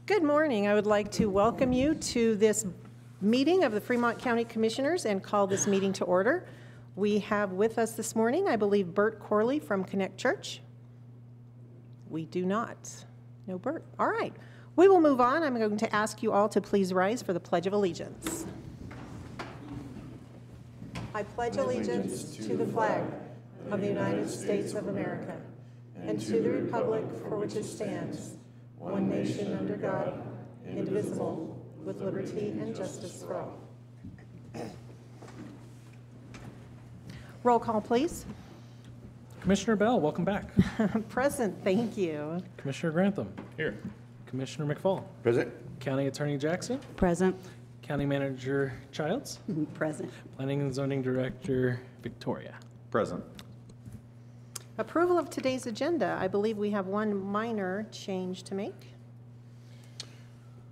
Good morning. I would like to welcome you to this meeting of the Fremont County Commissioners and call this meeting to order. We have with us this morning, I believe, Bert Corley from Connect Church. We do not. No Bert. All right. We will move on. I'm going to ask you all to please rise for the Pledge of Allegiance. I pledge allegiance to the flag of the United States of America and to the republic for which it stands, one nation under God, indivisible, with liberty and justice for all. Roll call, please. Commissioner Bell, welcome back. Present, thank you. Commissioner Grantham. Here. Commissioner McFall. Present. County Attorney Jackson. Present. County Manager Childs. Present. Planning and Zoning Director Victoria. Present. Approval of today's agenda. I believe we have one minor change to make.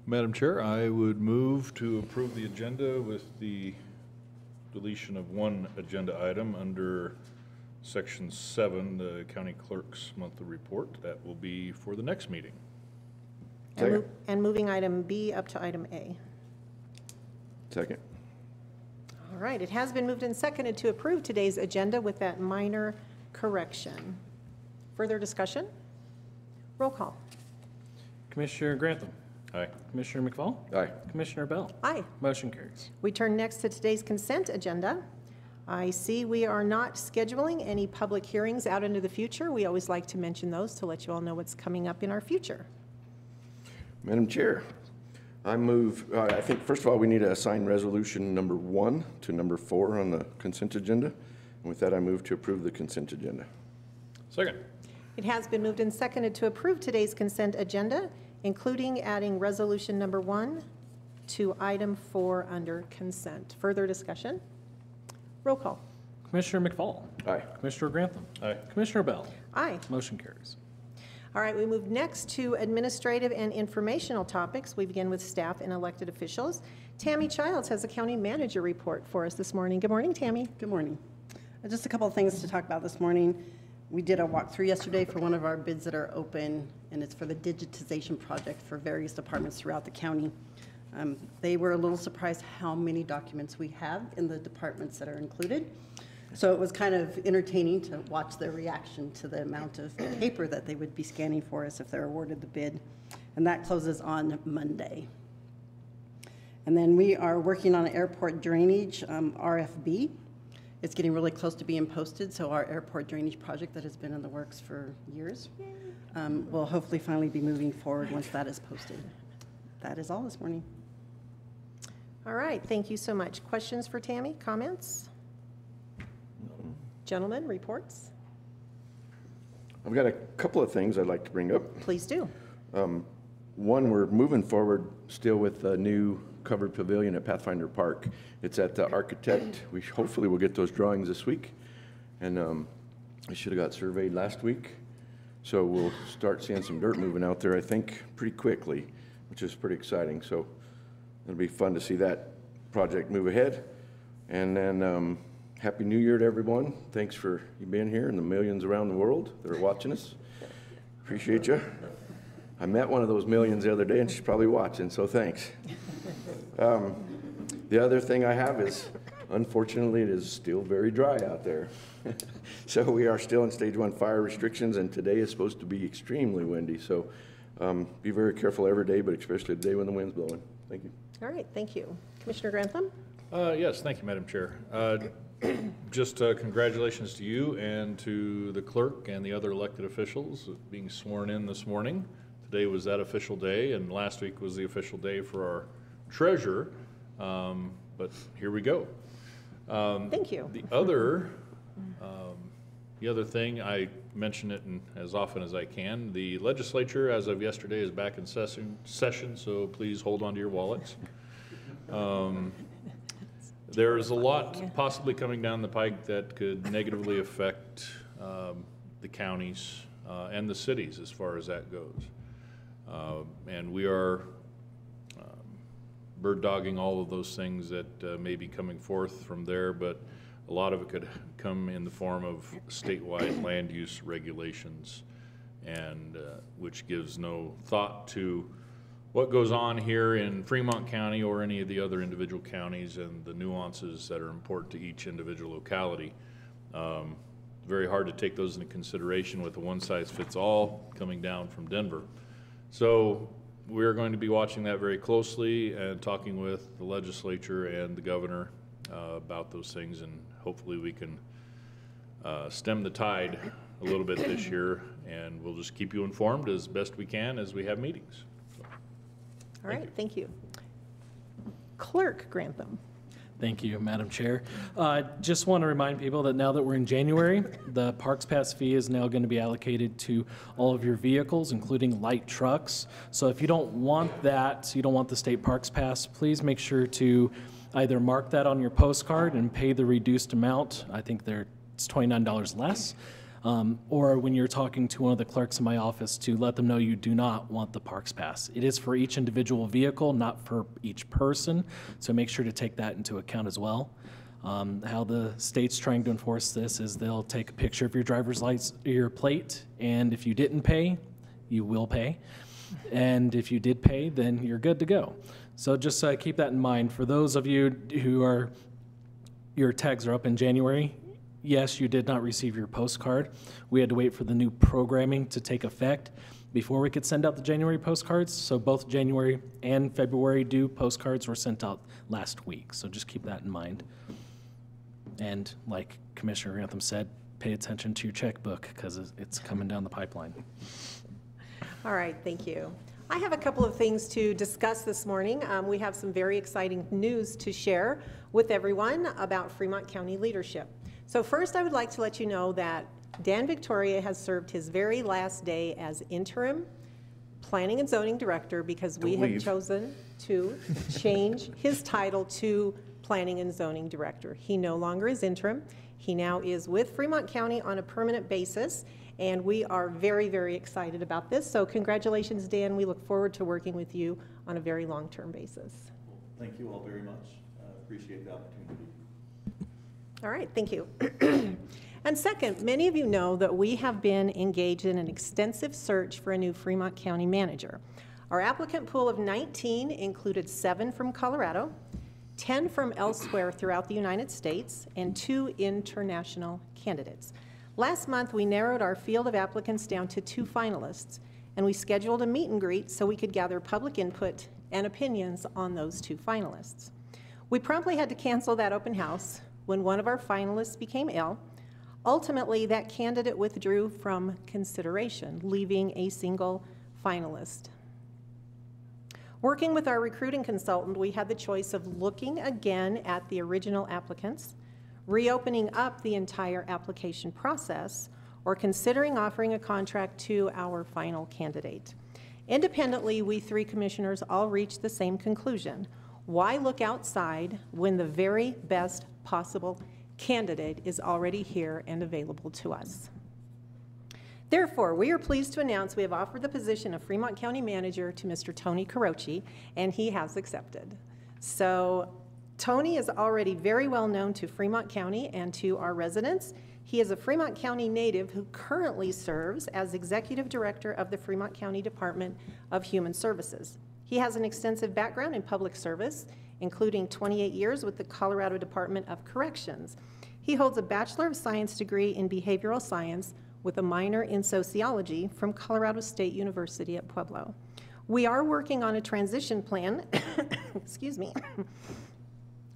Madam Chair, I would move to approve the agenda with the deletion of one agenda item under Section 7, the County Clerk's Monthly Report. That will be for the next meeting. And moving item B up to item A. Second. All right, it has been moved and seconded to approve today's agenda with that minor correction. Further discussion? Roll call. Commissioner Grantham. Aye. Commissioner McFall. Aye. Commissioner Bell. Aye. Motion carries. We turn next to today's consent agenda. I see we are not scheduling any public hearings out into the future. We always like to mention those to let you all know what's coming up in our future. Madam Chair, I move, I think first of all, we need to assign resolution number 1 to number 4 on the consent agenda. And with that, I move to approve the consent agenda. Second. It has been moved and seconded to approve today's consent agenda, including adding resolution number 1 to item 4 under consent. Further discussion? Roll call. Commissioner McFall. Aye. Commissioner Grantham. Aye. Commissioner Bell. Aye. Motion carries. All right, we move next to administrative and informational topics. We begin with staff and elected officials. Tammy Childs has a county manager report for us this morning. Good morning, Tammy. Good morning. Just a couple of things to talk about this morning. We did a walkthrough yesterday for one of our bids that are open, and it's for the digitization project for various departments throughout the county. They were a little surprised how many documents we have in the departments that are included. So it was kind of entertaining to watch their reaction to the amount of paper that they would be scanning for us if they're awarded the bid. And that closes on Monday. And then we are working on an airport drainage RFB. It's getting really close to being posted, so our airport drainage project that has been in the works for years will hopefully finally be moving forward once that is posted. That is all this morning. All right, thank you so much. Questions for Tammy? Comments? Gentlemen, reports? I've got a couple of things I'd like to bring up. Please do. One, we're moving forward still with a new covered pavilion at Pathfinder Park. It's at the architect. We hopefully will get those drawings this week. And I should have got surveyed last week. So we'll start seeing some dirt moving out there, I think, pretty quickly, which is pretty exciting. So it'll be fun to see that project move ahead. And then Happy New Year to everyone. Thanks for you being here and the millions around the world that are watching us. Appreciate you. I met one of those millions the other day and she's probably watching, so thanks. The other thing I have is, unfortunately, it is still very dry out there. So we are still in stage 1 fire restrictions, and today is supposed to be extremely windy. So be very careful every day, but especially the day when the wind's blowing. Thank you. All right, thank you. Commissioner Grantham? Yes, thank you, Madam Chair. Just congratulations to you and to the clerk and the other elected officials being sworn in this morning. Today was that official day, and last week was the official day for our treasurer. But here we go. Thank you. The other thing, I mention it as often as I can, the legislature as of yesterday is back in session, so please hold on to your wallets. There's a lot possibly coming down the pike that could negatively affect the counties and the cities as far as that goes. And we are bird dogging all of those things that may be coming forth from there, but a lot of it could come in the form of statewide land use regulations, and which gives no thought to what goes on here in Fremont County or any of the other individual counties and the nuances that are important to each individual locality. Very hard to take those into consideration with a one-size-fits-all coming down from Denver. So we're going to be watching that very closely and talking with the legislature and the governor about those things, and hopefully we can stem the tide a little bit this year, and we'll just keep you informed as best we can as we have meetings. So, All right, thank you. Clerk Grantham. Thank you, Madam Chair. Just want to remind people that now that we're in January, the Parks Pass fee is now going to be allocated to all of your vehicles, including light trucks. So if you don't want that, you don't want the state Parks Pass, please make sure to either mark that on your postcard and pay the reduced amount. I think it's $29 less. Or when you're talking to one of the clerks in my office, to let them know you do not want the Parks Pass. It is for each individual vehicle, not for each person, so make sure to take that into account as well. How the state's trying to enforce this is they'll take a picture of your driver's license, your plate, and if you didn't pay, you will pay. And if you did pay, then you're good to go. So just keep that in mind. For those of you who your tags are up in January, yes, you did not receive your postcard. We had to wait for the new programming to take effect before we could send out the January postcards. So both January and February due postcards were sent out last week. So just keep that in mind. And like Commissioner Grantham said, pay attention to your checkbook because it's coming down the pipeline. All right, thank you. I have a couple of things to discuss this morning. We have some very exciting news to share with everyone about Fremont County leadership. So first, I would like to let you know that Dan Victoria has served his very last day as interim Planning and Zoning Director because we have chosen to change his title to Planning and Zoning Director. He no longer is interim. He now is with Fremont County on a permanent basis, and we are very, very excited about this. So congratulations, Dan. We look forward to working with you on a very long-term basis. Well, thank you all very much. Appreciate the opportunity. All right, thank you. And second, many of you know that we have been engaged in an extensive search for a new Fremont County manager. Our applicant pool of 19 included 7 from Colorado, 10 from elsewhere throughout the United States, and 2 international candidates. Last month, we narrowed our field of applicants down to 2 finalists, and we scheduled a meet and greet so we could gather public input and opinions on those 2 finalists. We promptly had to cancel that open house when one of our finalists became ill. Ultimately, that candidate withdrew from consideration, leaving a single finalist. Working with our recruiting consultant, we had the choice of looking again at the original applicants, reopening up the entire application process, or considering offering a contract to our final candidate. Independently, we 3 commissioners all reached the same conclusion. Why look outside when the very best possible candidate is already here and available to us? Therefore, we are pleased to announce we have offered the position of Fremont County Manager to Mr. Tony Carochi, and he has accepted. So Tony is already very well known to Fremont County and to our residents. He is a Fremont County native who currently serves as Executive Director of the Fremont County Department of Human Services. He has an extensive background in public service, including 28 years with the Colorado Department of Corrections. He holds a Bachelor of Science degree in Behavioral Science with a minor in Sociology from Colorado State University at Pueblo. We are working on a transition plan, excuse me,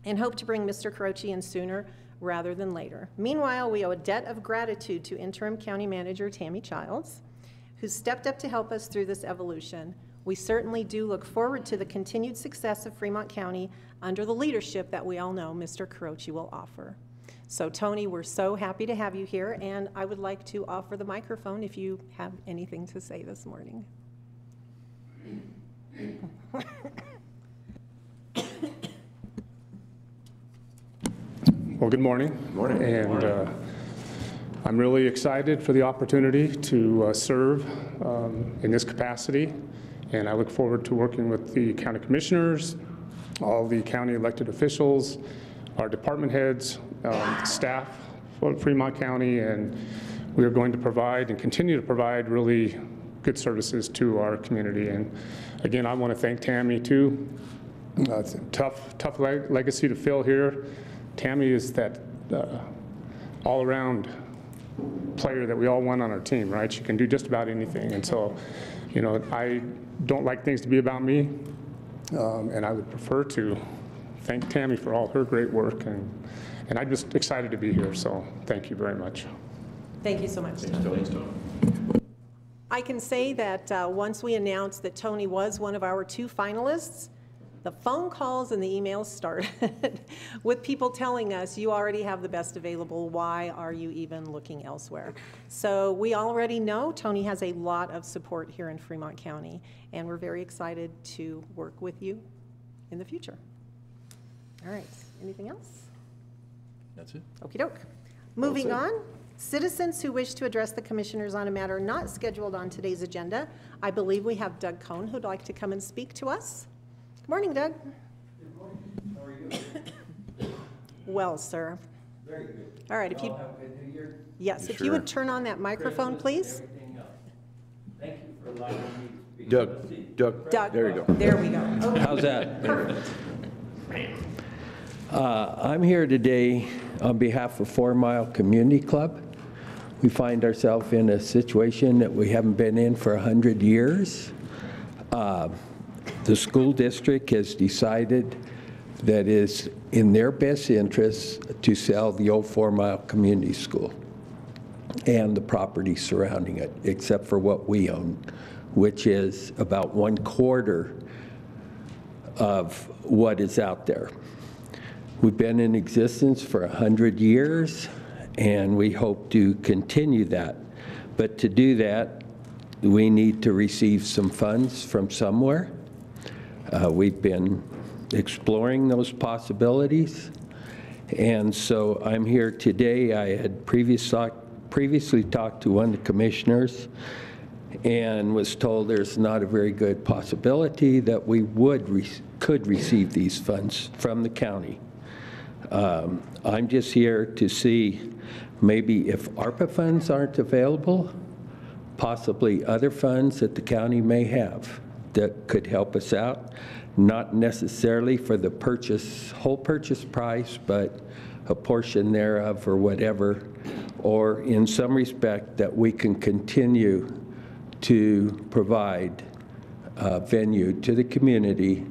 and hope to bring Mr. Carochi in sooner rather than later. Meanwhile, we owe a debt of gratitude to Interim County Manager Tammy Childs, who stepped up to help us through this evolution. We certainly do look forward to the continued success of Fremont County under the leadership that we all know Mr. Carochi will offer. So Tony, we're so happy to have you here, and I would like to offer the microphone if you have anything to say this morning. Well, good morning. Good morning. And I'm really excited for the opportunity to serve in this capacity. And I look forward to working with the county commissioners, all the county elected officials, our department heads, staff for Fremont County, and we are going to provide and continue to provide really good services to our community. And again, I want to thank Tammy too. It's a tough legacy to fill here. Tammy is that all-around player that we all want on our team, right? She can do just about anything. And so, you know, I don't like things to be about me, and I would prefer to thank Tammy for all her great work, and I'm just excited to be here, so thank you very much. Thank you so much, Tony. I can say that once we announced that Tony was one of our 2 finalists, the phone calls and the emails started with people telling us, you already have the best available, why are you even looking elsewhere? So we already know Tony has a lot of support here in Fremont County, and we're very excited to work with you in the future. All right, anything else? That's it. Okey doke. Moving on, citizens who wish to address the commissioners on a matter not scheduled on today's agenda. I believe we have Doug Cohn who'd like to come and speak to us. Good morning, Doug. Good morning. How are you? Well, sir. Very good. All right, if you, Have a good New Year. yes, if you would turn on that microphone, please. Everything else. Thank you for allowing me to speak. Doug, Doug, there you go. there we go. Okay. How's that? Perfect. I'm here today on behalf of 4 Mile Community Club. We find ourselves in a situation that we haven't been in for 100 years. The school district has decided that it's in their best interest to sell the old 4 Mile Community School and the property surrounding it, except for what we own, which is about 1/4 of what is out there. We've been in existence for 100 years, and we hope to continue that. But to do that, we need to receive some funds from somewhere. We've been exploring those possibilities, and so I'm here today. I had previously talked to one of the commissioners and was told there's not a very good possibility that we could receive these funds from the county. I'm just here to see maybe if ARPA funds aren't available, possibly other funds that the county may have that could help us out, not necessarily for the whole purchase price, but a portion thereof or whatever, or in some respect that we can continue to provide a venue to the community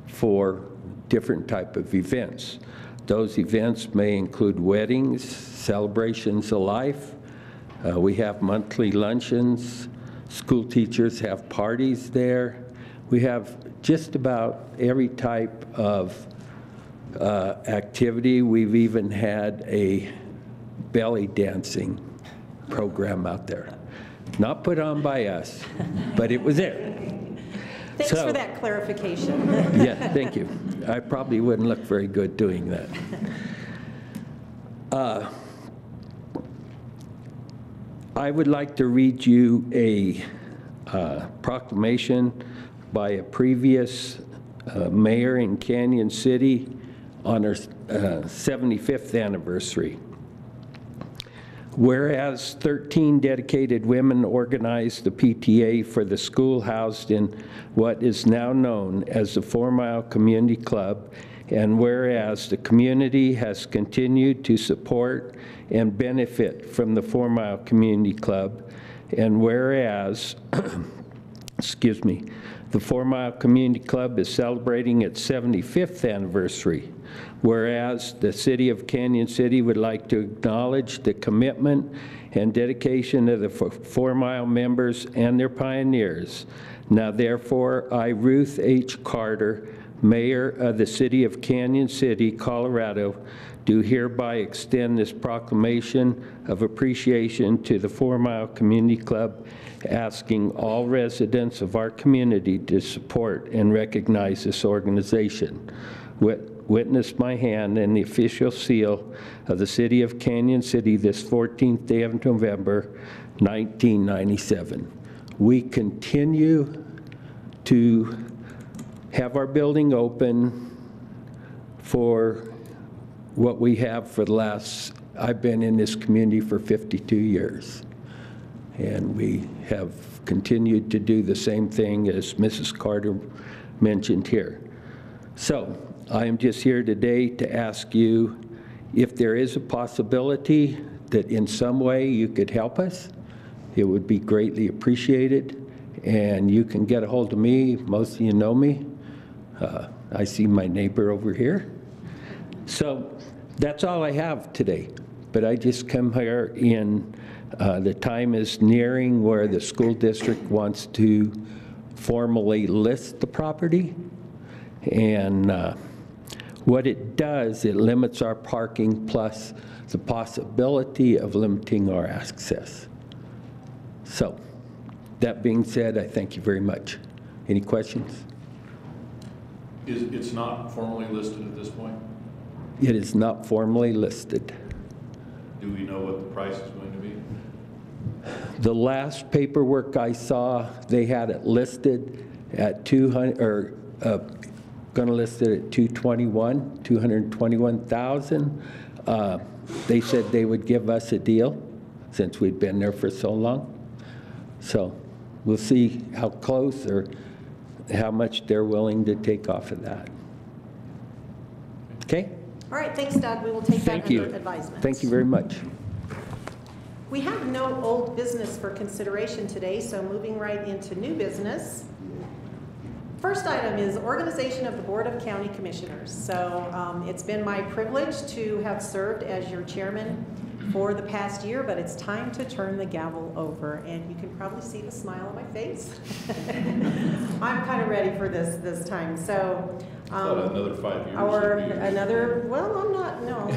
for different type of events. Those events may include weddings, celebrations of life. We have monthly luncheons. School teachers have parties there. We have just about every type of activity. We've even had a belly dancing program out there. Not put on by us, but it was there. Thanks for that clarification. Yeah, thank you. I probably wouldn't look very good doing that. I would like to read you a proclamation by a previous mayor in Canyon City on her 75th anniversary. Whereas 13 dedicated women organized the PTA for the school housed in what is now known as the 4 Mile Community Club, and whereas the community has continued to support and benefit from the 4 Mile Community Club, and whereas, excuse me, the 4 Mile Community Club is celebrating its 75th anniversary. Whereas the City of Canyon City would like to acknowledge the commitment and dedication of the 4 Mile members and their pioneers. Now therefore, I, Ruth H. Carter, Mayor of the City of Canyon City, Colorado, do hereby extend this proclamation of appreciation to the 4 Mile Community Club, asking all residents of our community to support and recognize this organization. Witness my hand and the official seal of the City of Canyon City this 14th day of November, 1997. We continue to have our building open for what we have for the last, I've been in this community for 52 years. and we have continued to do the same thing as Mrs. Carter mentioned here. So I am just here today to ask you if there is a possibility that in some way you could help us. It would be greatly appreciated, and you can get a hold of me. Most of you know me. I see my neighbor over here. So that's all I have today. But I just come here in, the time is nearing where the school district wants to formally list the property. And what it does, it limits our parking plus the possibility of limiting our access. So that being said, I thank you very much. Any questions? It's not formally listed at this point? It is not formally listed. Do we know what the price is going to be? The last paperwork I saw, they had it listed at 200, or going to list it at 221,000. They said they would give us a deal since we'd been there for so long. So we'll see how close or how much they're willing to take off of that. Okay? All right, thanks, Doug. We will take that Thank you. under advisement. Thank you very much. We have no old business for consideration today, so moving right into new business. First item is organization of the Board of County Commissioners. So it's been my privilege to have served as your chairman for the past year, but it's time to turn the gavel over, and you can probably see the smile on my face. I'm kind of ready for this time. So Another 5 years. or another, well, I'm not, no.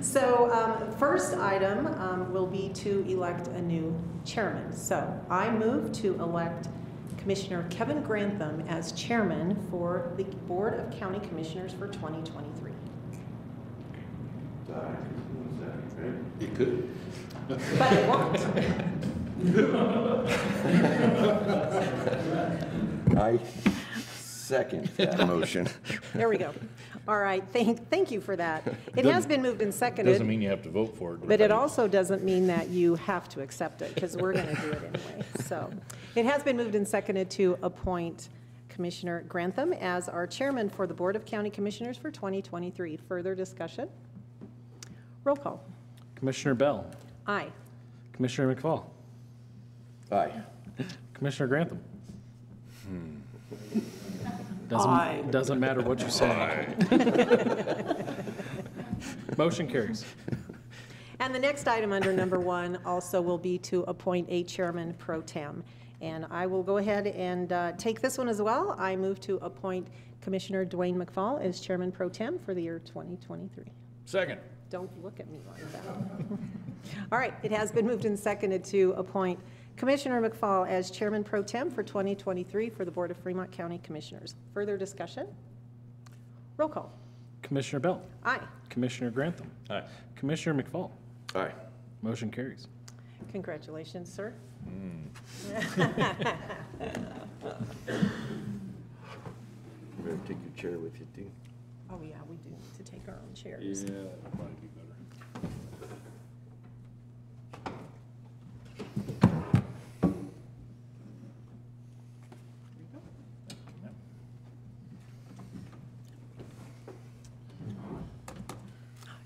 So first item will be to elect a new chairman. So I move to elect Commissioner Kevin Grantham as chairman for the Board of County Commissioners for 2023. You could. But it won't. I second that motion. There we go. All right, thank you for that. It has been moved and seconded. Doesn't mean you have to vote for it. But it also doesn't mean that you have to accept it, because we're going to do it anyway. So it has been moved and seconded to appoint Commissioner Grantham as our chairman for the Board of County Commissioners for 2023. Further discussion? Roll call. Commissioner Bell. Aye. Commissioner McFall. Aye. Commissioner Grantham. Aye. Doesn't matter what you say. Motion carries. And the next item under number 1 also will be to appoint a chairman pro tem. And I will go ahead and take this one as well. I move to appoint Commissioner Dwayne McFall as chairman pro tem for the year 2023. Second. Don't look at me like that. All right, it has been moved and seconded to appoint Commissioner McFall as chairman pro tem for 2023 for the Board of Fremont County Commissioners. Further discussion? Roll call. Commissioner Bell. Aye. Commissioner Grantham. Aye. Commissioner McFall. Aye. Motion carries. Congratulations, sir. You better take your chair with you, too. Oh, yeah, we do need to take our own chairs. Yeah, that might be better.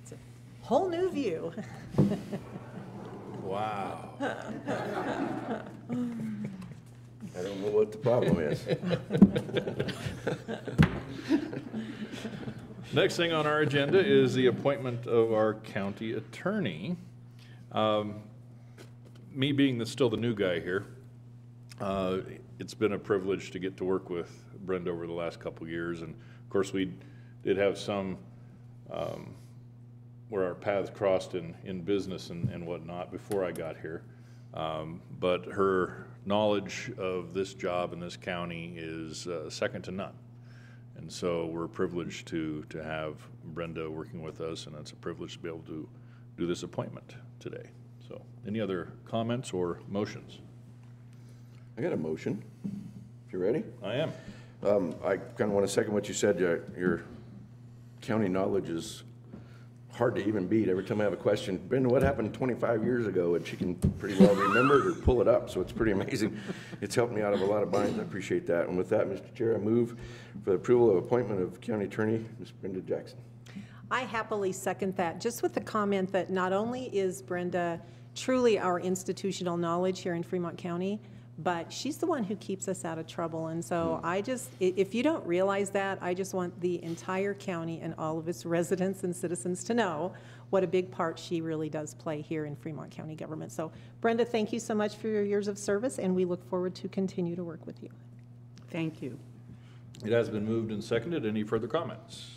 It's a whole new view. Wow. I don't know what the problem is. Next thing on our agenda is the appointment of our county attorney. Me being still the new guy here, it's been a privilege to get to work with Brenda over the last couple years. And of course, we did have some where our paths crossed in business and whatnot before I got here. But her knowledge of this job in this county is second to none. And so we're privileged to have Brenda working with us, and it's a privilege to be able to do this appointment today. So any other comments or motions? I got a motion, if you're ready. I am. I kind of want to second what you said. Your county knowledge is hard to even beat. Every time I have a question, Brenda, what happened 25 years ago? And she can pretty well remember it or pull it up, so it's pretty amazing. It's helped me out of a lot of binds. I appreciate that. And with that, Mr. Chair, I move for the approval of appointment of County Attorney, Ms. Brenda Jackson. I happily second that, just with the comment that not only is Brenda truly our institutional knowledge here in Fremont County, but she's the one who keeps us out of trouble. And so if you don't realize that, I just want the entire county and all of its residents and citizens to know what a big part she really does play here in Fremont County government. So Brenda, thank you so much for your years of service, and we look forward to continue to work with you. Thank you. It has been moved and seconded. Any further comments?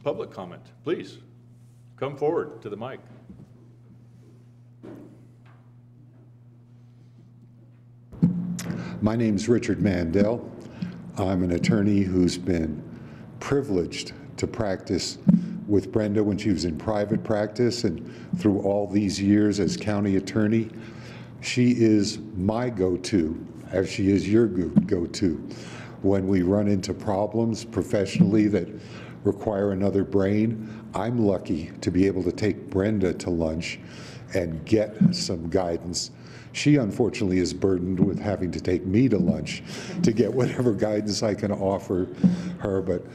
Public comment, please. Come forward to the mic. My name's Richard Mandel. I'm an attorney who's been privileged to practice with Brenda when she was in private practice, and through all these years as county attorney. She is my go-to, as she is your go-to, when we run into problems professionally that require another brain. I'm lucky to be able to take Brenda to lunch and get some guidance. She unfortunately is burdened with having to take me to lunch to get whatever guidance I can offer her, but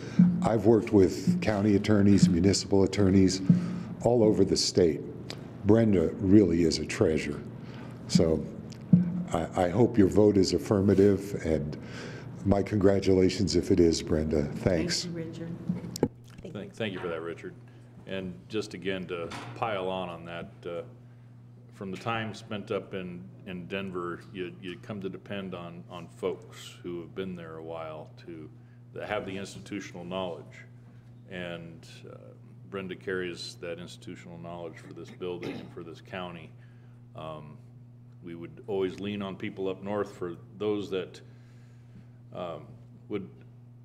I've worked with county attorneys, municipal attorneys all over the state. Brenda really is a treasure. So I hope your vote is affirmative, and my congratulations if it is, Brenda. Thanks. Thank you, Richard. Thank you for that, Richard. And just again to pile on that, from the time spent up in Denver, you come to depend on folks who have been there a while that have the institutional knowledge. And Brenda carries that institutional knowledge for this building and for this county. We would always lean on people up north for those that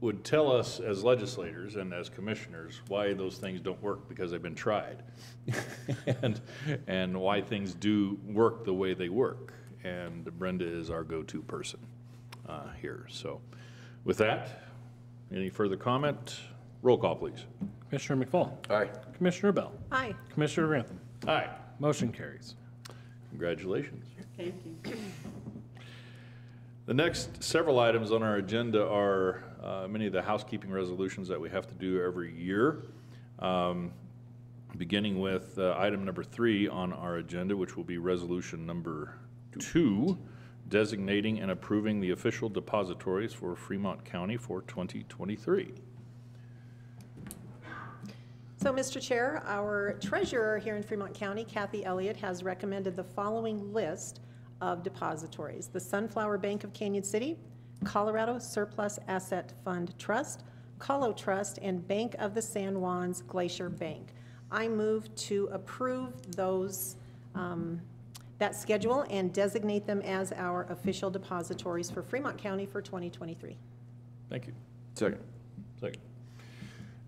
would tell us as legislators and as commissioners why those things don't work because they've been tried, and why things do work the way they work. And Brenda is our go-to person here. So with that, any further comment? Roll call, please. Commissioner McFall. Aye. Commissioner Bell. Aye. Commissioner Grantham. Aye. Motion carries. Congratulations. Thank you. The next several items on our agenda are many of the housekeeping resolutions that we have to do every year, beginning with item number 3 on our agenda, which will be resolution number 2, designating and approving the official depositories for Fremont County for 2023. So, Mr. Chair, our treasurer here in Fremont County, Kathy Elliott, has recommended the following list of depositories: the Sunflower Bank of Canyon City, Colorado Surplus Asset Fund Trust, Colo Trust, and Bank of the San Juans Glacier Bank. I move to approve those, that schedule and designate them as our official depositories for Fremont County for 2023. Thank you. Second. Second.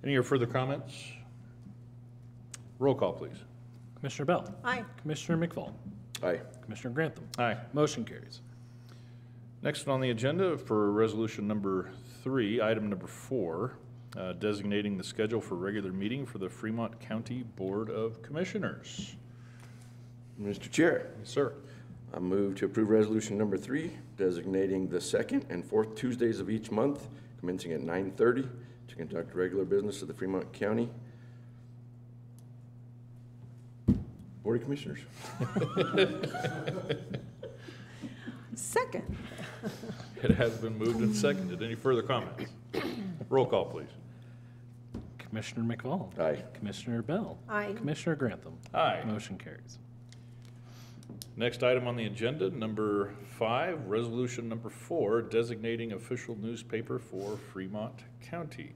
Any further comments? Roll call, please. Commissioner Bell. Aye. Commissioner McFall. Aye. Commissioner Grantham. Aye. Motion carries. Next on the agenda for resolution number 3, item number 4, designating the schedule for regular meeting for the Fremont County Board of Commissioners. Mr. Chair. Yes, sir. I move to approve resolution number 3, designating the second and fourth Tuesdays of each month, commencing at 9:30, to conduct regular business of the Fremont County Board of Commissioners. Second. It has been moved and seconded. Any further comments? Roll call, please. Commissioner McFall. Aye. Commissioner Bell. Aye. Commissioner Grantham. Aye. Motion carries. Next item on the agenda, number 5, resolution number 4, designating official newspaper for Fremont County.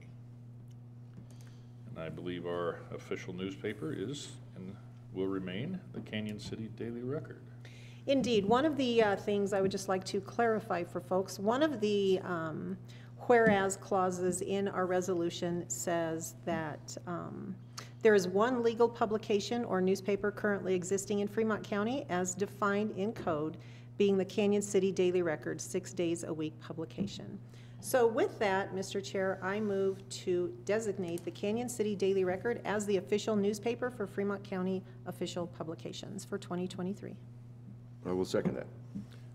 And I believe our official newspaper is and will remain the Canyon City Daily Record. Indeed. One of the things I would just like to clarify for folks, one of the whereas clauses in our resolution says that there is one legal publication or newspaper currently existing in Fremont County as defined in code being the Canyon City Daily Record, 6 days a week publication. So with that, Mr. Chair, I move to designate the Canyon City Daily Record as the official newspaper for Fremont County official publications for 2023. I will second that.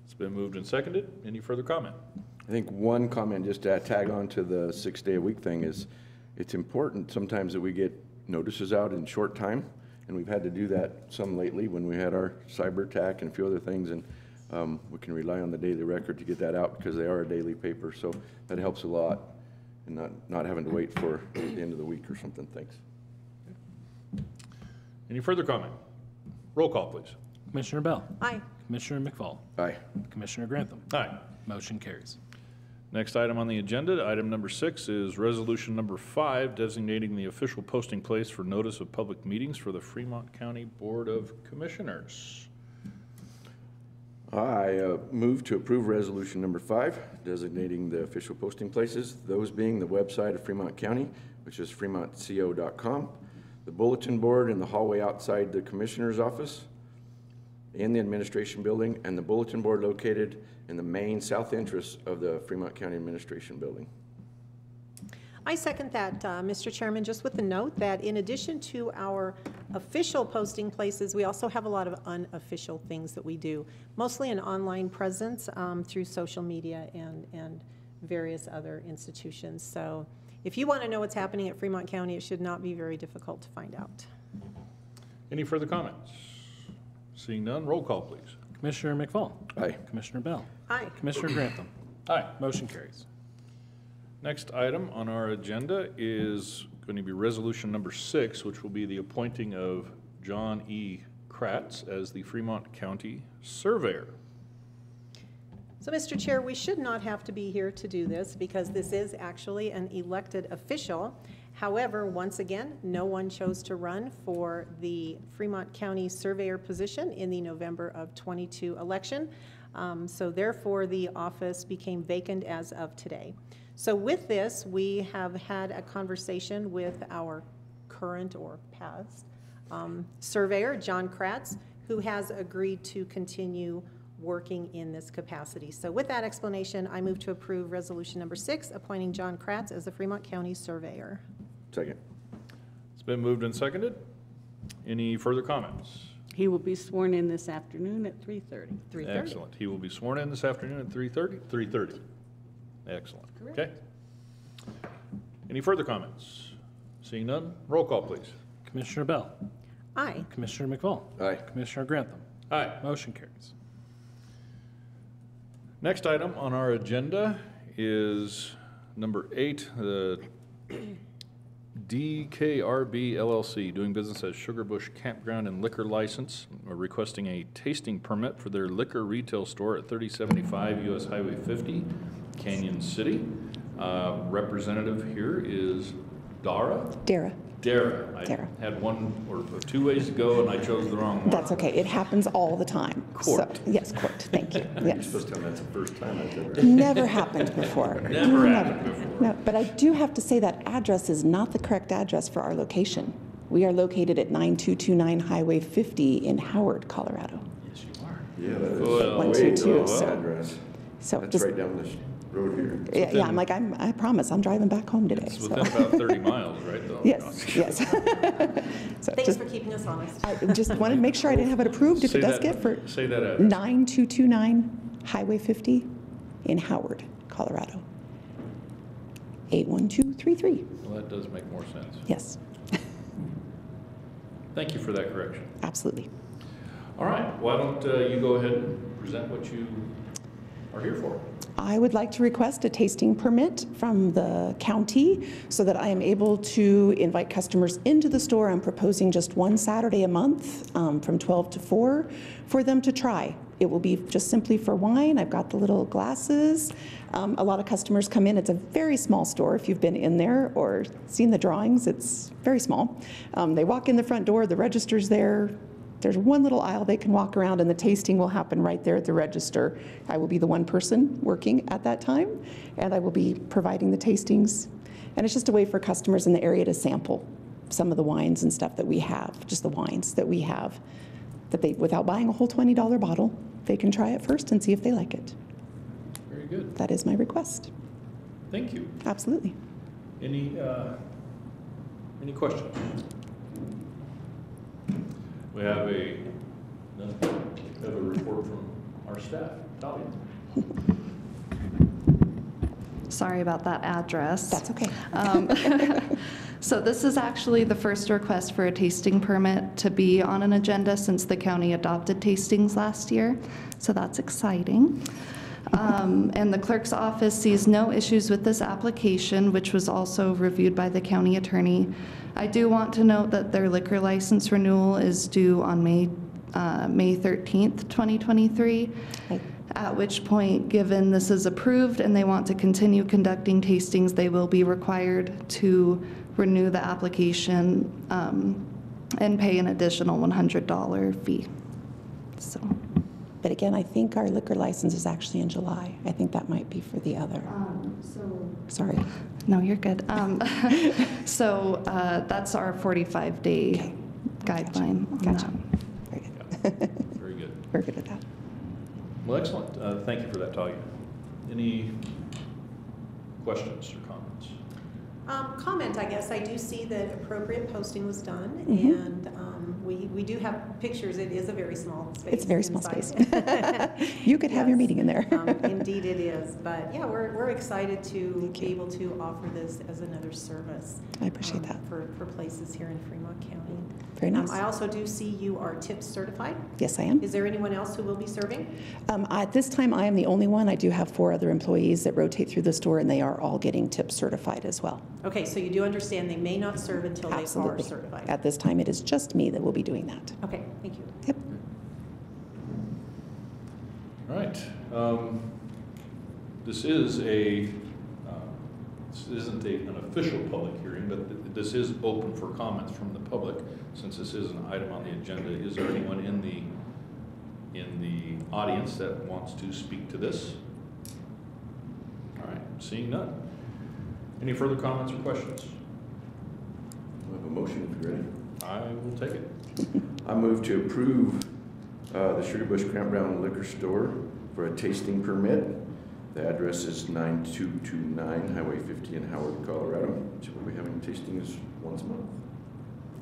It's been moved and seconded. Any further comment? I think one comment, just to tag on to the 6-day-a-week thing, is it's important sometimes that we get notices out in short time, and we've had to do that some lately when we had our cyber attack and a few other things, and we can rely on the Daily Record to get that out because they are a daily paper, so that helps a lot, and not having to wait for the end of the week or something. Thanks. Any further comment? Roll call, please. Commissioner Bell. Aye. Commissioner McFall. Aye. Commissioner Grantham. Aye. Motion carries. Next item on the agenda, item number 6, is resolution number 5, designating the official posting place for notice of public meetings for the Fremont County Board of Commissioners. I move to approve resolution number 5, designating the official posting places, those being the website of Fremont County, which is fremontco.com, the bulletin board in the hallway outside the commissioner's office, in the administration building, and the bulletin board located in the main south entrance of the Fremont County Administration Building. I second that, Mr. Chairman, just with the note that in addition to our official posting places, we also have a lot of unofficial things that we do, mostly an online presence through social media and various other institutions. So if you want to know what's happening at Fremont County, it should not be very difficult to find out. Any further comments? Seeing none, roll call, please. Commissioner McFall. Aye. Commissioner Bell. Aye. Commissioner Grantham. Aye. Motion carries. Next item on our agenda is going to be resolution number 6, which will be the appointing of John E. Kratz as the Fremont County Surveyor. So, Mr. Chair, we should not have to be here to do this because this is actually an elected official. However, once again, no one chose to run for the Fremont County Surveyor position in the November of 22 election. So therefore, the office became vacant as of today. So with this, we have had a conversation with our current or past surveyor, John Kratz, who has agreed to continue working in this capacity. So with that explanation, I move to approve resolution number 6, appointing John Kratz as the Fremont County Surveyor. Second. It's been moved and seconded. Any further comments? He will be sworn in this afternoon at 3:30. 3:30. Excellent. He will be sworn in this afternoon at 3:30? 3:30. Excellent. Correct. Okay. Any further comments? Seeing none, roll call, please. Commissioner Bell. Aye. Commissioner McFall. Aye. Commissioner Grantham. Aye. Motion carries. Next item on our agenda is number 8, the DKRB LLC, doing business as Sugar Bush Campground and Liquor License. We're requesting a tasting permit for their liquor retail store at 3075 US Highway 50, Canyon City. Representative here is Dara. Dara. I Dara. had one or 2 ways to go and I chose the wrong one. That's okay. It happens all the time. Court. So, yes, court. Thank you. You're Yes. supposed to tell me that's the first time I've ever. Never happened before. Never happened before. No, but I do have to say that address is not the correct address for our location. We are located at 9229 Highway 50 in Howard, Colorado. Yes, you are. Yeah, that is Well, One, way two, to two, the so- address. So That's just, right down the road here. yeah, I'm like, I promise, I'm driving back home today. It's So. within about 30 miles, right? Though? Yes, yes. So Thanks just, for keeping us honest. I just wanted to make sure I didn't have it approved if Say it does that- get for Say that address. 9229 Highway 50 in Howard, Colorado. 81233. Well, that does make more sense. Yes, Thank you for that correction. absolutely. All right, why don't you go ahead and present what you are here for? I would like to request a tasting permit from the county so that I am able to invite customers into the store. I'm proposing just one Saturday a month from 12 to 4 for them to try. It will be just simply for wine. I've got the little glasses. A lot of customers come in. It's a very small store. If you've been in there or seen the drawings, it's very small. They walk in the front door, the register's there. There's one little aisle they can walk around and the tasting will happen right there at the register. I will be the one person working at that time and I will be providing the tastings. And it's just a way for customers in the area to sample some of the wines and stuff that we have, just the wines that we have, that they, without buying a whole $20 bottle, they can try it first and see if they like it. Very good. That is my request. Thank you. Absolutely. Any questions? We have a report from our staff. Talia. Sorry about that address. That's okay. So this is actually the first request for a tasting permit to be on an agenda since the county adopted tastings last year. So that's exciting. And the clerk's office sees no issues with this application, which was also reviewed by the county attorney. I do want to note that their liquor license renewal is due on May 13th, 2023. At which point, given this is approved and they want to continue conducting tastings, they will be required to renew the application and pay an additional $100 fee. So. But again, I think our liquor license is actually in July. I think that might be for the other. Sorry. No, you're good. So that's our 45-day guideline. Gotcha. On Very good. Very good. We're good at that. Well, excellent. Thank you for that, Talia. Any questions or comments? Comment, I guess. I do see that appropriate posting was done, and we do have pictures. It is a very small space. It's a very small inside. space. You could have your meeting in there. Indeed it is. But yeah, we're excited to be able to offer this as another service. I appreciate that. For places here in Fremont County. Very nice. I also do see you are TIPS certified. Yes, I am. Is there anyone else who will be serving? At this time, I am the only one. I do have 4 other employees that rotate through the store, and they are all getting TIPS certified as well. Okay, so you do understand they may not serve until Absolutely. they are certified. At this time, it is just me that will be doing that. Okay, thank you. Yep. All right. This is this isn't an official public hearing, but this is open for comments from the public. Since this is an item on the agenda, is there anyone in the audience that wants to speak to this? All right, seeing none. Any further comments or questions? We have a motion if you're ready. I will take it. I move to approve the Sugar Bush Campground Liquor Store for a tasting permit. The address is 9229 Highway 50 in Howard, Colorado. So we'll be having tastings once a month.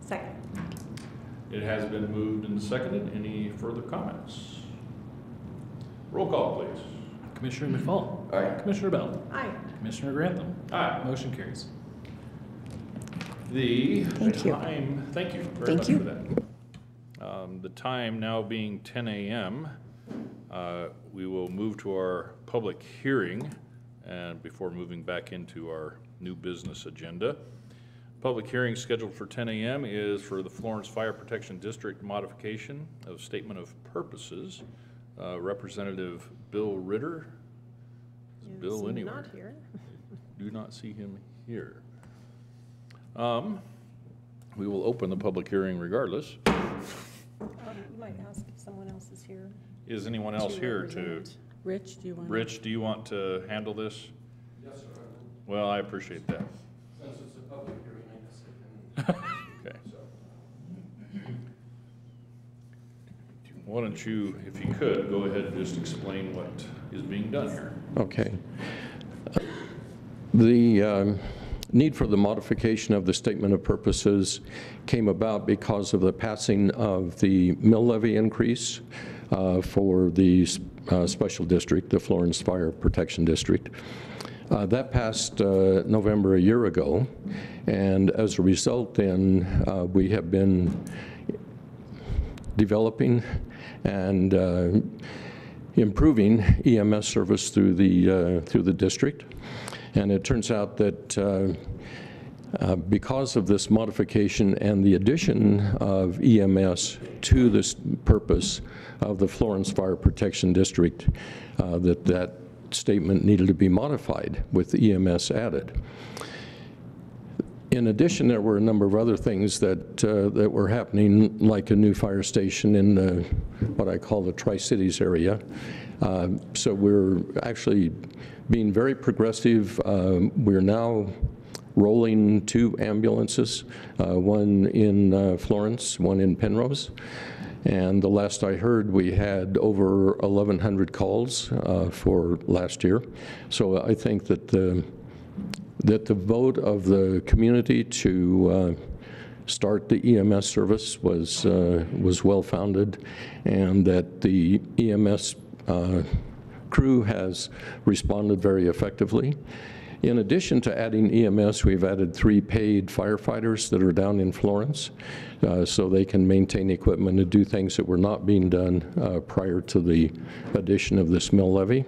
Second. It has been moved and seconded. Any further comments? Roll call, please. Commissioner McFall. Aye. Commissioner Bell. Aye. Commissioner Grantham. Aye. Motion carries. Thank you. Time, thank you very much Thank you. for that. The time now being 10 a.m., we will move to our public hearing, and before moving back into our new business agenda. Public hearing scheduled for 10 a.m. is for the Florence Fire Protection District modification of statement of purposes. Representative Bill Ritter. Is Bill anywhere? Not here. Do not see him here. We will open the public hearing regardless. You might ask if someone else is here. Is anyone else here to? represent. Rich, do you want? Rich, do you want to handle this? Yes, sir. Well, I appreciate that. Since it's a public hearing, I guess I can. Okay. Why don't you, if you could, go ahead and just explain what is being done here. Okay. The need for the modification of the statement of purposes came about because of the passing of the mill levy increase for the special district, the Florence Fire Protection District. That passed November a year ago, and as a result then we have been developing and improving EMS service through the district. And it turns out that because of this modification and the addition of EMS to this purpose of the Florence Fire Protection District, that statement needed to be modified with EMS added. In addition, there were a number of other things that were happening, like a new fire station in what I call the Tri-Cities area. So we're actually being very progressive. We're now rolling 2 ambulances, one in Florence, one in Penrose. And the last I heard, we had over 1,100 calls for last year. So I think that the vote of the community to start the EMS service was well-founded, and that the EMS crew has responded very effectively. In addition to adding EMS, we've added 3 paid firefighters that are down in Florence, so they can maintain equipment and do things that were not being done prior to the addition of this mill levy.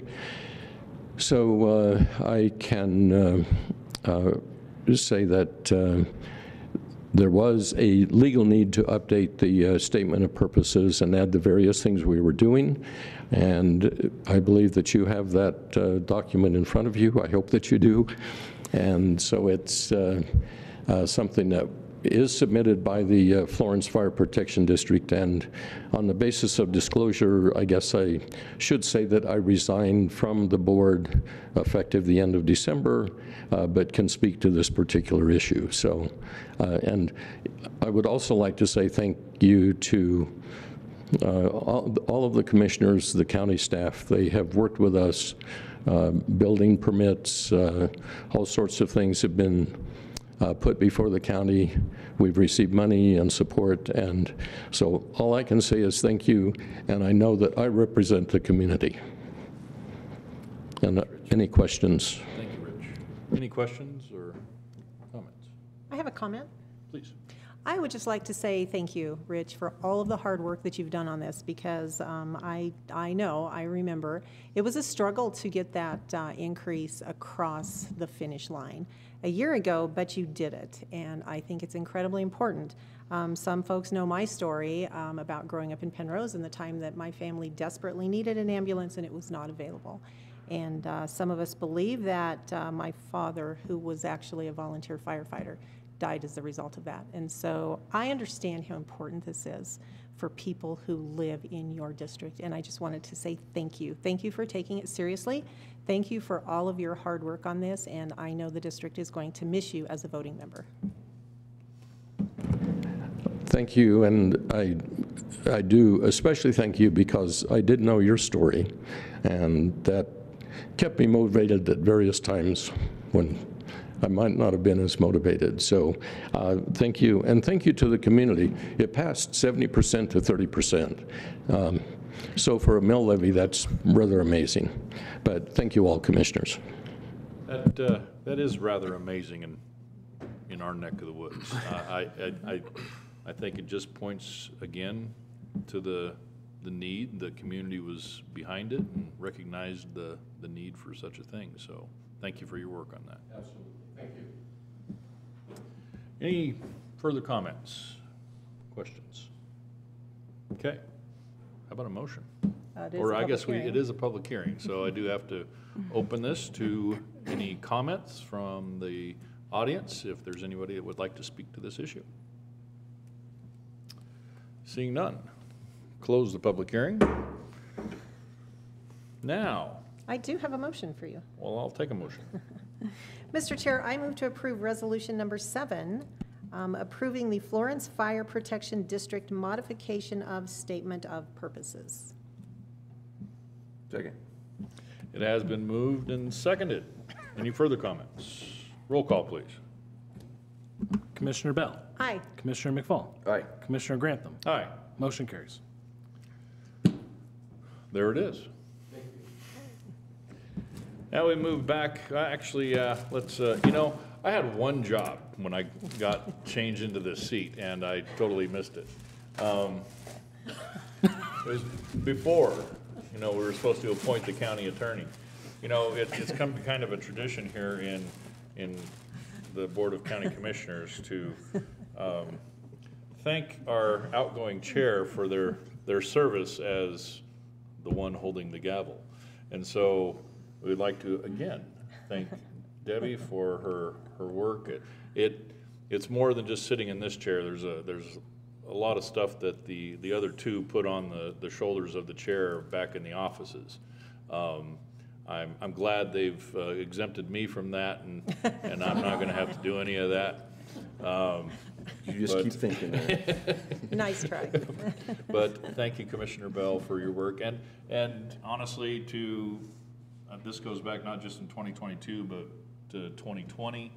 So I can say that there was a legal need to update the statement of purposes and add the various things we were doing. And I believe that you have that document in front of you. I hope that you do. And so it's something that is submitted by the Florence Fire Protection District. And on the basis of disclosure, I guess I should say that I resigned from the board effective the end of December, but can speak to this particular issue. So, and I would also like to say thank you to all of the commissioners, the county staff. They have worked with us. Building permits, all sorts of things have been put before the county. We've received money and support, and so all I can say is thank you, and I know that I represent the community. And any questions? Thank you, Rich. Any questions or comments? I have a comment. Please. I would just like to say thank you, Rich, for all of the hard work that you've done on this, because I remember, it was a struggle to get that increase across the finish line a year ago, but you did it, and I think it's incredibly important. Some folks know my story about growing up in Penrose and the time that my family desperately needed an ambulance and it was not available. And some of us believe that my father, who was actually a volunteer firefighter, died as a result of that. And so I understand how important this is for people who live in your district. And I just wanted to say thank you. Thank you for taking it seriously. Thank you for all of your hard work on this. And I know the district is going to miss you as a voting member. Thank you. And I do especially thank you because I did know your story, and that kept me motivated at various times when I might not have been as motivated. So thank you, and thank you to the community. It passed 70% to 30%. So for a mill levy, that's rather amazing. But thank you all, commissioners. That is rather amazing in our neck of the woods. I think it just points again to the need. The community was behind it and recognized the need for such a thing. So thank you for your work on that. Absolutely. Thank you. Any further comments, questions? Okay. How about a motion? Or I guess it is a public hearing, so I do have to open this to any comments from the audience, if there's anybody that would like to speak to this issue. Seeing none, close the public hearing. Now. I do have a motion for you. Well, I'll take a motion. Mr. Chair, I move to approve resolution number 7, approving the Florence Fire Protection District modification of statement of purposes. Second. It has been moved and seconded. Any further comments? Roll call, please. Commissioner Bell. Aye. Commissioner McFall. Aye. Commissioner Grantham. Aye. Motion carries. There it is. Now we move back, actually, let's, I had one job when I got changed into this seat, and I totally missed it. It was before, we were supposed to appoint the county attorney. It's come to kind of a tradition here in the Board of County Commissioners to thank our outgoing chair for their service as the one holding the gavel. And so we'd like to, again, thank Debbie for her work. It's more than just sitting in this chair. There's a lot of stuff that the other two put on the shoulders of the chair back in the offices. I'm glad they've exempted me from that, and I'm not going to have to do any of that. You just keep thinking. Nice try. But thank you, Commissioner Bell, for your work. And honestly, this goes back not just in 2022, but to 2020,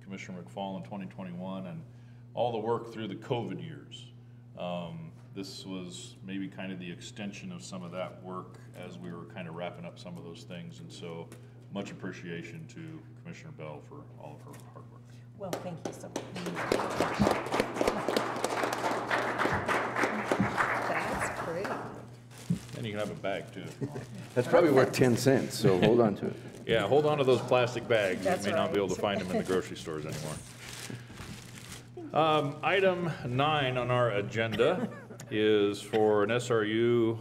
Commissioner McFall in 2021, and all the work through the COVID years. This was maybe kind of the extension of some of that work as we were kind of wrapping up some of those things. And so much appreciation to Commissioner Bell for all of her hard work. Well, thank you so much. That's great. And you can have a bag too. That's probably worth 10 cents, so hold on to it. Yeah, hold on to those plastic bags. That's You may not be right. able to find them in the grocery stores anymore. Item 9 on our agenda is for an SRU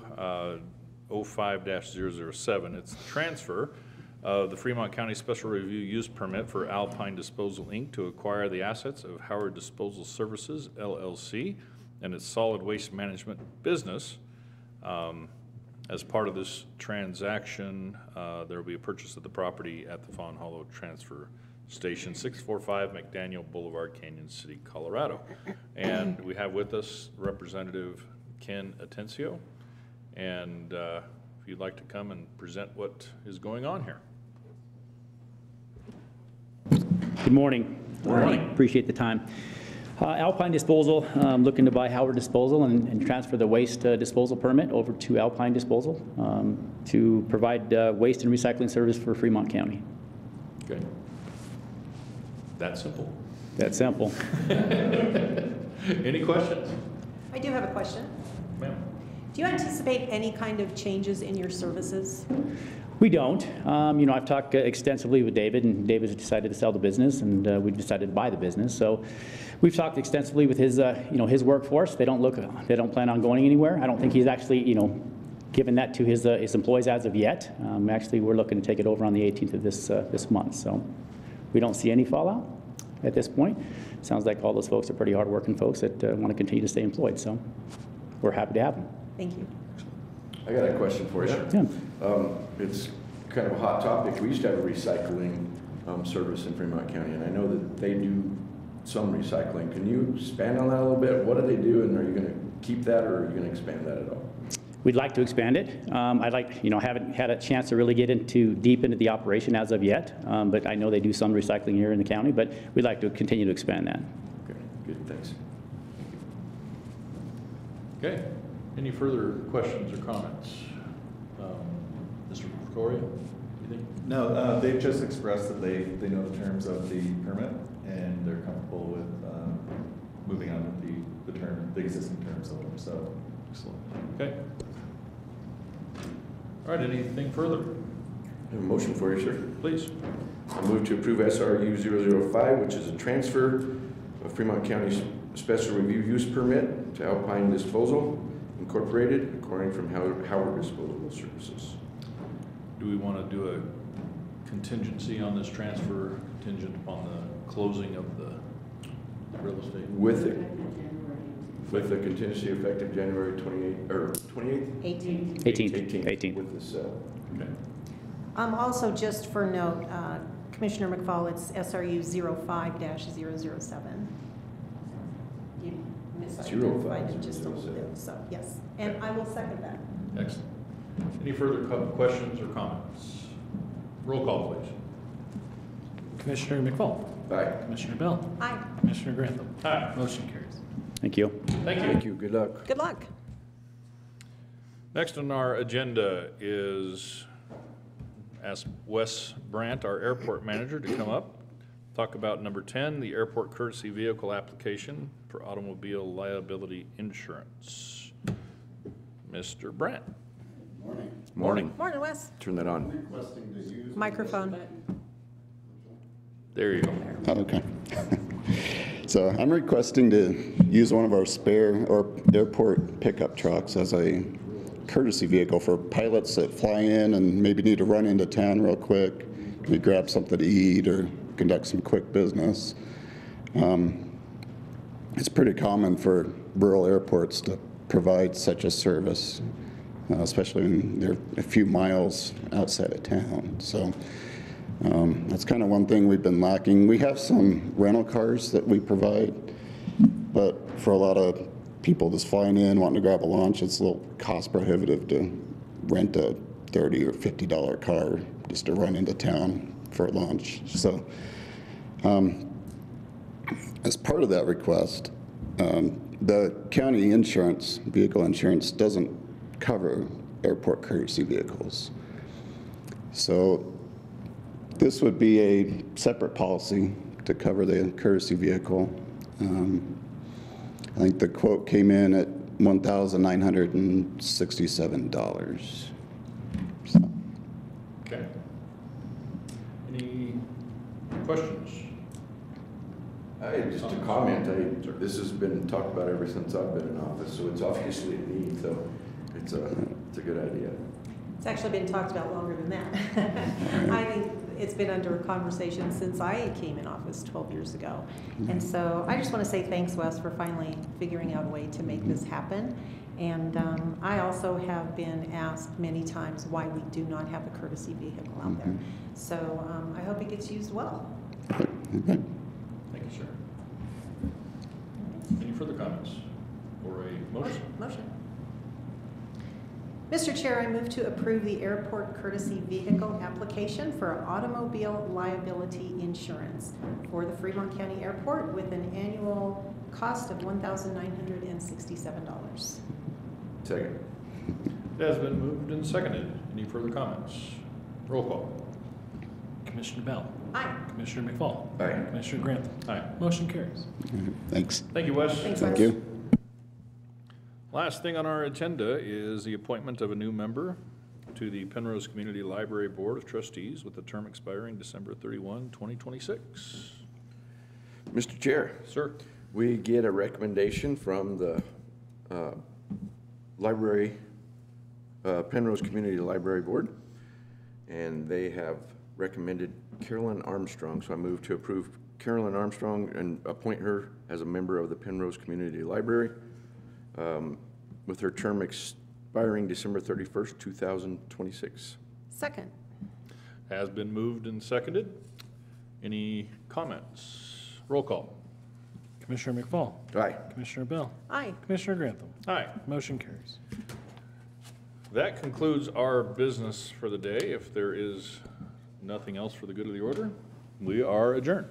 05-007. It's a transfer of the Fremont County Special Review Use Permit for Alpine Disposal, Inc. to acquire the assets of Howard Disposal Services, LLC, and its solid waste management business. As part of this transaction, there will be a purchase of the property at the Fawn Hollow Transfer Station, 645 McDaniel Boulevard, Canyon City, Colorado. And we have with us Representative Ken Atencio. And if you'd like to come and present what is going on here. Good morning. Morning. Appreciate the time. Alpine Disposal, looking to buy Howard Disposal and transfer the waste disposal permit over to Alpine Disposal to provide waste and recycling service for Fremont County. Okay. That simple. That simple. Any questions? I do have a question. Ma'am. Do you anticipate any kind of changes in your services? We don't. You know, I've talked extensively with David, and David has decided to sell the business, and we've decided to buy the business. So we've talked extensively with his, you know, his workforce. They don't plan on going anywhere. I don't think he's actually, you know, given that to his employees as of yet. Actually, we're looking to take it over on the 18th of this month. So we don't see any fallout at this point. Sounds like all those folks are pretty hardworking folks that want to continue to stay employed. So we're happy to have them. Thank you. I got a question for you. Yeah. It's kind of a hot topic. We used to have a recycling service in Fremont County, and I know that they do some recycling. Can you expand on that a little bit? What do they do, and are you going to keep that, or are you going to expand that at all? We'd like to expand it. Haven't had a chance to really get deep into the operation as of yet, but I know they do some recycling here in the county, but we'd like to continue to expand that. Okay, good, thanks. Okay. Any further questions or comments? Mr. Victoria, anything? No, they've just expressed that they know the terms of the permit and they're comfortable with moving on with the existing terms of them. So, Excellent. Okay. All right. Anything further? I have a motion for you, sir. Please. I move to approve SRU 005, which is a transfer of Fremont County Special Review Use Permit to Alpine Disposal Incorporated, acquiring from Howard Disposal Services. Do we want to do a contingency on this transfer contingent upon the closing of the real estate? With the contingency effective January 28th, or 28th? 18th. With this, Okay. Also, just for note, Commissioner McFall, it's SRU 05-007. You misidentified it just a little bit, so yes. And I will second that. Excellent. Any further questions or comments? Roll call, please. Commissioner McFall. Aye. Commissioner Bell. Aye. Commissioner Grantham. Aye. Motion carries. Thank you. Thank you. Thank you, good luck. Good luck. Next on our agenda is ask Wes Brandt, our airport manager, to come up, talk about number 10, the airport courtesy vehicle application for automobile liability insurance. Mr. Brandt. Morning. Morning, Wes. Turn that on. Microphone. There you go. Okay. So I'm requesting to use one of our spare or airport pickup trucks as a courtesy vehicle for pilots that fly in and maybe need to run into town real quick, maybe grab something to eat or conduct some quick business. It's pretty common for rural airports to provide such a service, especially when they're a few miles outside of town. So That's kind of one thing we've been lacking. We have some rental cars that we provide, but for a lot of people just flying in, wanting to grab a lunch, it's a little cost prohibitive to rent a $30 or $50 car just to run into town for lunch. So as part of that request, the county insurance, vehicle insurance, doesn't cover airport courtesy vehicles. So this would be a separate policy to cover the courtesy vehicle. I think the quote came in at $1,967. So. Okay. Any questions? Just a comment. This has been talked about ever since I've been in office, so it's obviously a need. So it's a good idea. It's actually been talked about longer than that. I think it's been under conversation since I came in office 12 years ago. And so I just want to say thanks, Wes, for finally figuring out a way to make this happen. And I also have been asked many times why we do not have a courtesy vehicle out there. So I hope it gets used well. Thank you, sir. Any further comments or a motion? Motion. Mr. Chair, I move to approve the airport courtesy vehicle application for automobile liability insurance for the Fremont County Airport with an annual cost of $1,967. Second. It has been moved and seconded. Any further comments? Roll call. Commissioner Bell. Aye. Commissioner McFall. Aye. Commissioner Grantham. Aye. Motion carries. Thanks. Thank you, Wes. Thanks, Thank Wes. you. Last thing on our agenda is the appointment of a new member to the Penrose Community Library Board of Trustees with the term expiring December 31, 2026. Mr. Chair. Sir. We get a recommendation from the Penrose Community Library Board, and they have recommended Carolyn Armstrong. So I move to approve Carolyn Armstrong and appoint her as a member of the Penrose Community Library with her term expiring December 31st, 2026. Second. Has been moved and seconded. Any comments? Roll call. Commissioner McFall. Aye. Commissioner Bell. Aye. Commissioner Grantham. Aye. Motion carries. That concludes our business for the day. If there is nothing else for the good of the order, we are adjourned.